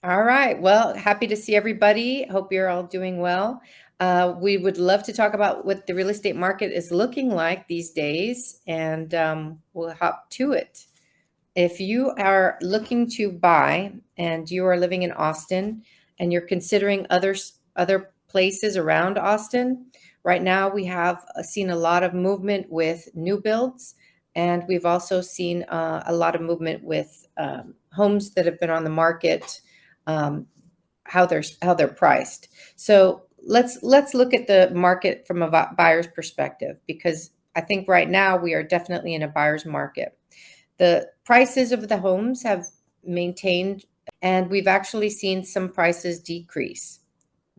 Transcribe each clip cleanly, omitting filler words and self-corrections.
All right. Well, happy to see everybody. Hope you're all doing well. We would love to talk about what the real estate market is looking like these days, and we'll hop to it. If you are looking to buy and you are living in Austin and you're considering other places around Austin, right now we have seen a lot of movement with new builds, and we've also seen a lot of movement with homes that have been on the market, um, how they're priced. So let's look at the market from a buyer's perspective, because I think right now we are definitely in a buyer's market. The prices of the homes have maintained, and we've actually seen some prices decrease.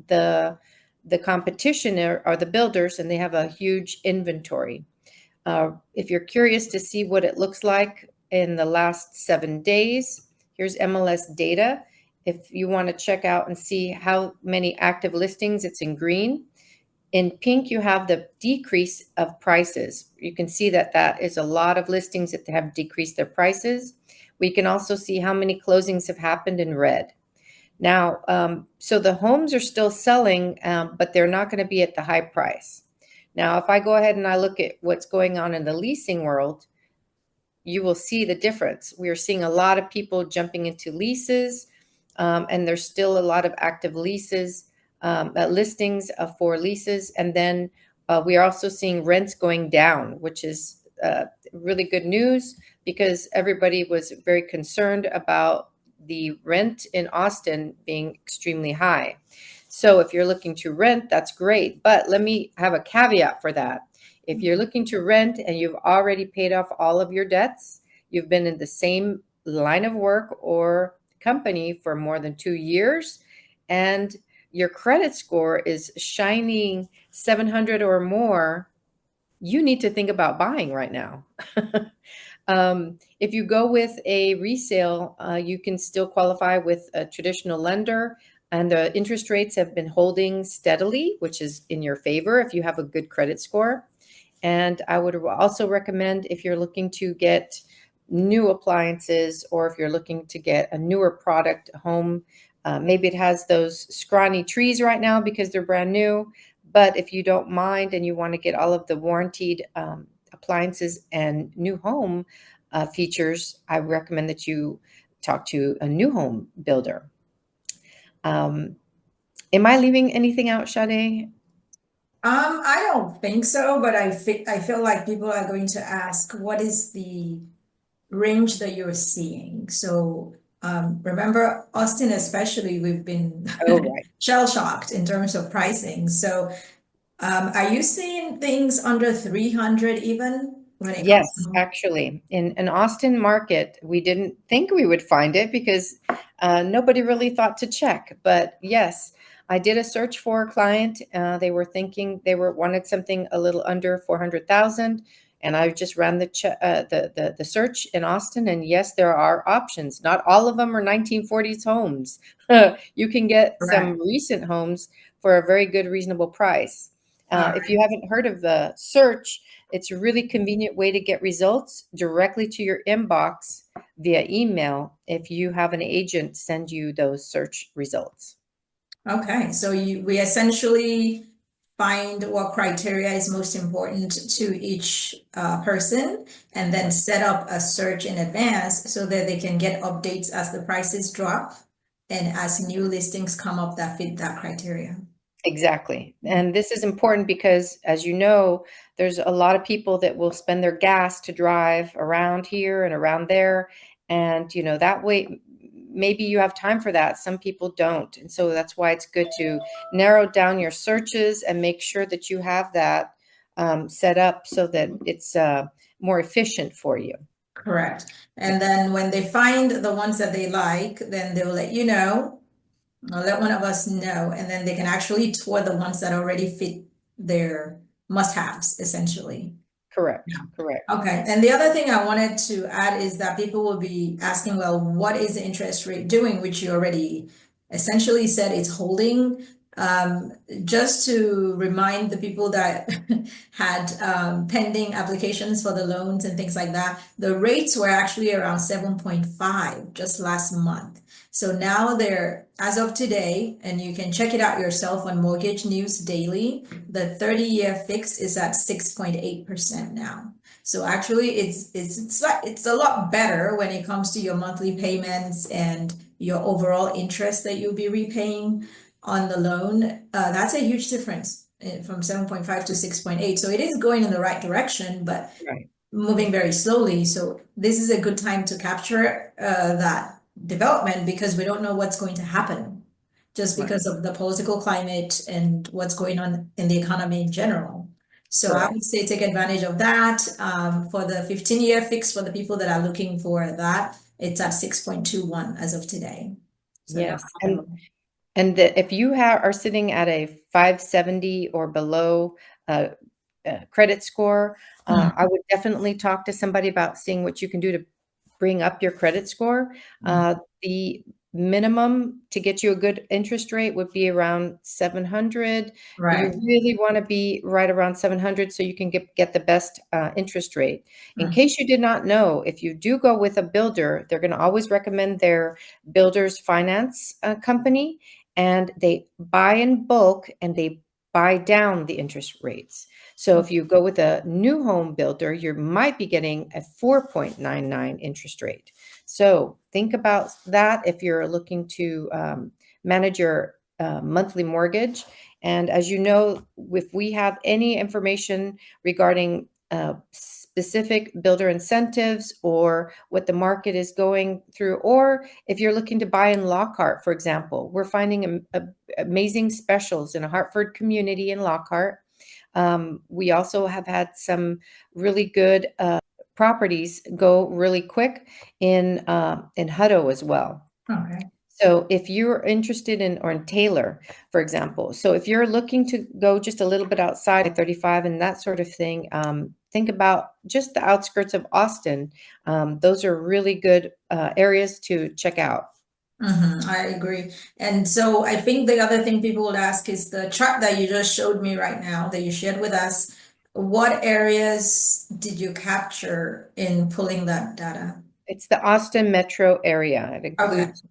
The the competition are the builders, and they have a huge inventory. If you're curious to see what it looks like in the last 7 days, here's MLS data. If you want to check out and see how many active listings, it's in green. In pink, you have the decrease of prices. You can see that that is a lot of listings that have decreased their prices. We can also see how many closings have happened in red. Now, so the homes are still selling, but they're not going to be at the high price. Now, if I go ahead and I look at what's going on in the leasing world, you will see the difference. We are seeing a lot of people jumping into leases, and there's still a lot of active leases, listings for leases. And then we are also seeing rents going down, which is really good news, because everybody was very concerned about the rent in Austin being extremely high. So if you're looking to rent, that's great. But let me have a caveat for that. If you're looking to rent and you've already paid off all of your debts, you've been in the same line of work or company for more than 2 years, and your credit score is shining 700 or more, you need to think about buying right now. If you go with a resale, you can still qualify with a traditional lender, and the interest rates have been holding steadily, which is in your favor if you have a good credit score. And I would also recommend, if you're looking to get new appliances, or if you're looking to get a newer product home, maybe it has those scrawny trees right now because they're brand new. But if you don't mind and you want to get all of the warranted appliances and new home features, I recommend that you talk to a new home builder. Am I leaving anything out, Sade? I don't think so, but I feel like people are going to ask, what is the range that you're seeing? So remember, Austin especially, we've been Oh, right. shell shocked in terms of pricing. So are you seeing things under 300 even when it comes Yes, to? actually, in an Austin market, we didn't think we would find it because nobody really thought to check. But yes, I did a search for a client. They were thinking they were wanted something a little under 400,000, and I just ran the search in Austin. And yes, there are options. Not all of them are 1940s homes. You can get some Correct. recent homes for a very good, reasonable price. All If you haven't heard of the search, it's a really convenient way to get results directly to your inbox via email if you have an agent send you those search results. Okay, so we essentially find what criteria is most important to each person and then set up a search in advance so that they can get updates as the prices drop and as new listings come up that fit that criteria. Exactly. And this is important because, as you know, there's a lot of people that will spend their gas to drive around here and around there. And, that way, maybe you have time for that. Some people don't. And so that's why it's good to narrow down your searches and make sure that you have that set up so that it's more efficient for you. Correct. And then when they find the ones that they like, then they'll let you know, or let one of us know, and then they can actually tour the ones that already fit their must-haves, essentially. Correct. Yeah. Correct. Okay. And the other thing I wanted to add is that people will be asking, well, what is the interest rate doing? Which you already essentially said it's holding. Just to remind the people that had pending applications for the loans and things like that, the rates were actually around 7.5 just last month. So now they're, as of today, and you can check it out yourself on Mortgage News Daily, the 30-year fix is at 6.8% now. So actually it's a lot better when it comes to your monthly payments and your overall interest that you'll be repaying on the loan. That's a huge difference from 7.5 to 6.8. So it is going in the right direction, but Right. moving very slowly. So this is a good time to capture that development because we don't know what's going to happen just Right. because of the political climate and what's going on in the economy in general. So I Correct. would say take advantage of that. For the 15-year fix for the people that are looking for that, it's at 6.21 as of today. So now Yes. I can. If you are sitting at a 570 or below uh, credit score, I would definitely talk to somebody about seeing what you can do to bring up your credit score. The minimum to get you a good interest rate would be around 700. You Right. really want to be right around 700 so you can get the best interest rate. In Mm. case you did not know, if you do go with a builder, they're going to always recommend their builder's finance company, and they buy in bulk and they buy down the interest rates. So if you go with a new home builder, you might be getting a 4.99 interest rate. So think about that if you're looking to manage your monthly mortgage. And as you know, if we have any information regarding specific builder incentives or what the market is going through, or if you're looking to buy in Lockhart, for example, we're finding amazing specials in a Hartford community in Lockhart. We also have had some really good properties go really quick in Hutto as well. Okay. So if you're interested in, or in Taylor, for example, so if you're looking to go just a little bit outside 35 and that sort of thing, think about just the outskirts of Austin. Those are really good areas to check out. I agree. And so I think the other thing people would ask is the chart that you just showed me right now, that you shared with us. What areas did you capture in pulling that data? It's the Austin metro area. It Okay. includes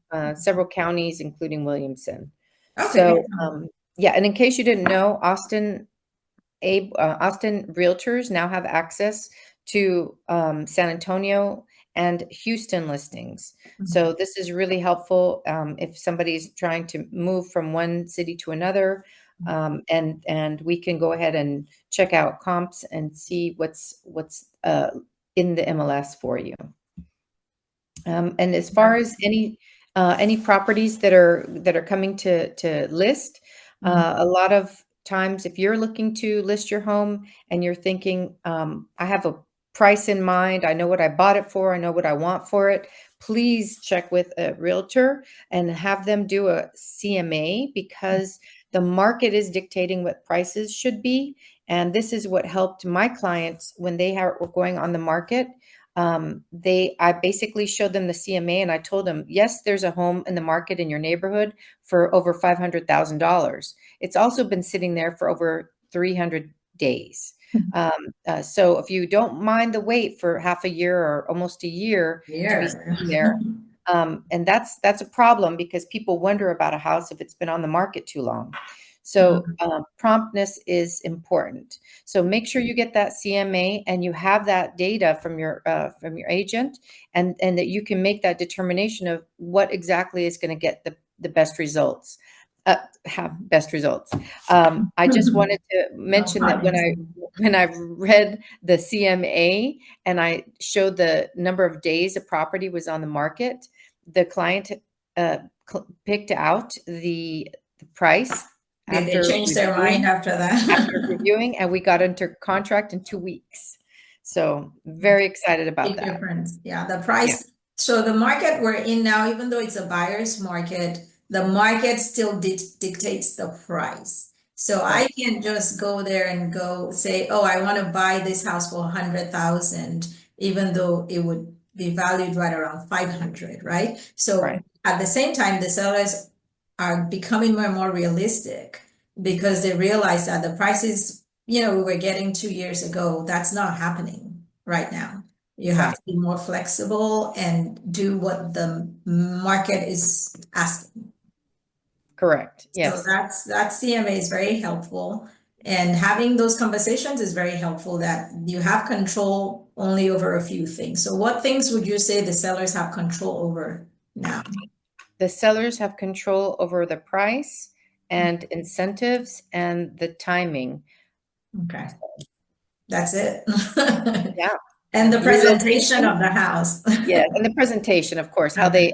several counties, including Williamson. Okay. So, yeah, and in case you didn't know, Austin realtors now have access to San Antonio and Houston listings. So this is really helpful if somebody's trying to move from one city to another, and we can go ahead and check out comps and see what's in the MLS for you. And as far as any properties that are coming to list, a lot of times if you're looking to list your home and you're thinking, I have a price in mind, I know what I bought it for, I know what I want for it, please check with a realtor and have them do a CMA, because the market is dictating what prices should be. And this is what helped my clients when they were going on the market. I basically showed them the CMA and I told them, yes, there's a home in the market in your neighborhood for over $500,000. It's also been sitting there for over 300 days. So if you don't mind the wait for half a year or almost a year to be Yeah. sitting there, and that's a problem because people wonder about a house if it's been on the market too long. So promptness is important. So make sure you get that CMA and you have that data from your agent, and that you can make that determination of what exactly is going to get the best results. Have best results. I just wanted to No mention that pun when I read the CMA and I showed the number of days a property was on the market, the client uh, picked out the price Did they after change their mind reviewing after that? and we got into contract in 2 weeks. So very excited about Big that. difference. Yeah, the Yeah, price. So the market we're in now, even though it's a buyer's market, the market still dictates the price. So I right, can't just go there and go say, oh, I want to buy this house for 100,000, even though it would be valued right around 500, right? So right. at the same time, the sellers are becoming more and more realistic because they realize that the prices, we were getting 2 years ago, that's not happening right now. You have Right. to be more flexible and do what the market is asking. Correct. So Yes. that CMA is very helpful. And having those conversations is very helpful that you have control only over a few things. So what things would you say the sellers have control over now? The sellers have control over the price and incentives and the timing. Okay, that's it. Yeah. And the presentation Relocation. of the house. Yes, and the presentation, of course, how they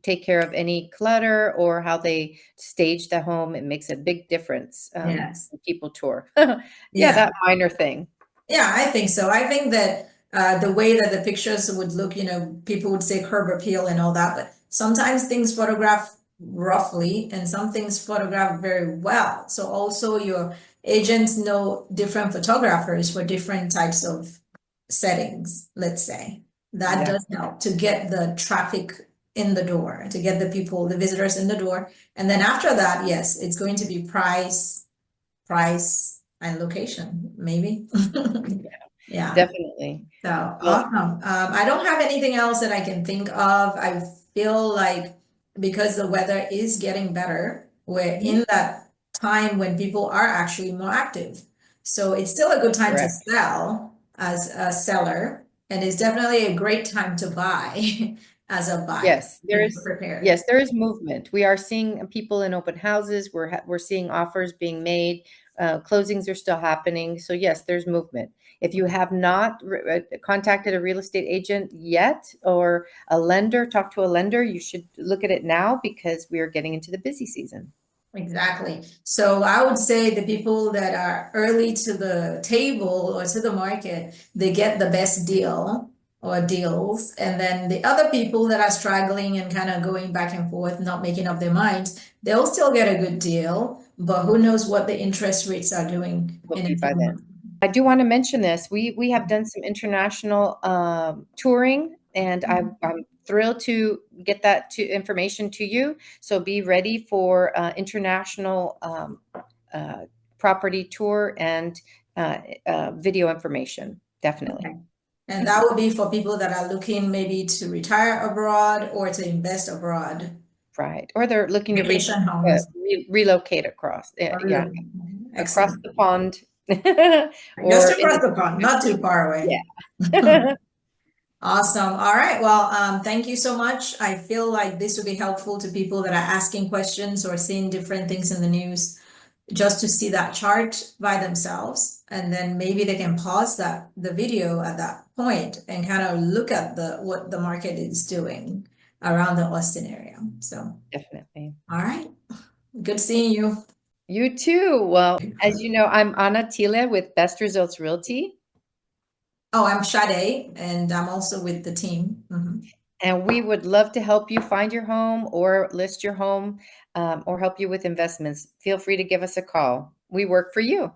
take care of any clutter or how they stage the home. It makes a big difference Yes. when people tour. Yeah, Yeah. that minor thing. Yeah, I think so. I think that the way that the pictures would look, people would say curb appeal and all that, but sometimes things photograph roughly and some things photograph very well. So also your agents know different photographers for different types of settings, let's say. That does Exactly. help to get the traffic in the door, to get the people, the visitors in the door. And then after that, yes, it's going to be price and location, maybe. Yeah, Definitely. so Well, awesome. I don't have anything else that I can think of. I feel like because the weather is getting better, we're mhm, in that time when people are actually more active. So it's still a good time to correct. sell as a seller, and it's definitely a great time to buy as a buyer Yes, if there you're is prepared. yes, there is movement. We are seeing people in open houses. We're seeing offers being made. Closings are still happening. So yes, there's movement. If you have not contacted a real estate agent yet or a lender, talk to a lender. You should look at it now because we are getting into the busy season. Exactly. So I would say the people that are early to the table or to the market, they get the best deal or deals. And then the other people that are struggling and kind of going back and forth, not making up their minds, they'll still get a good deal. But who knows what the interest rates are doing Will in be a by few then. months. I do want to mention this. We have done some international touring, and I'm thrilled to get that to information to you. So be ready for international uh, property tour and video information. Definitely. Okay. And that would be for people that are looking maybe to retire abroad or to invest abroad. Right. Or they're looking to Vacation homes. relocate across, Or yeah, across excellent. the pond, Just or in across the pond, not too far away. yeah. Awesome. All right. Well, thank you so much. I feel like this would be helpful to people that are asking questions or seeing different things in the news, just to see that chart by themselves. And then maybe they can pause the video at that point and kind of look at what the market is doing around the Austin area. So, Definitely. all right. Good seeing you. You too. Well, as you know, I'm Anna Tila with Best Results Realty, Oh, I'm Sade, and I'm also with the team. Mhm. and we would love to help you find your home or list your home or help you with investments. Feel free to give us a call. We work for you.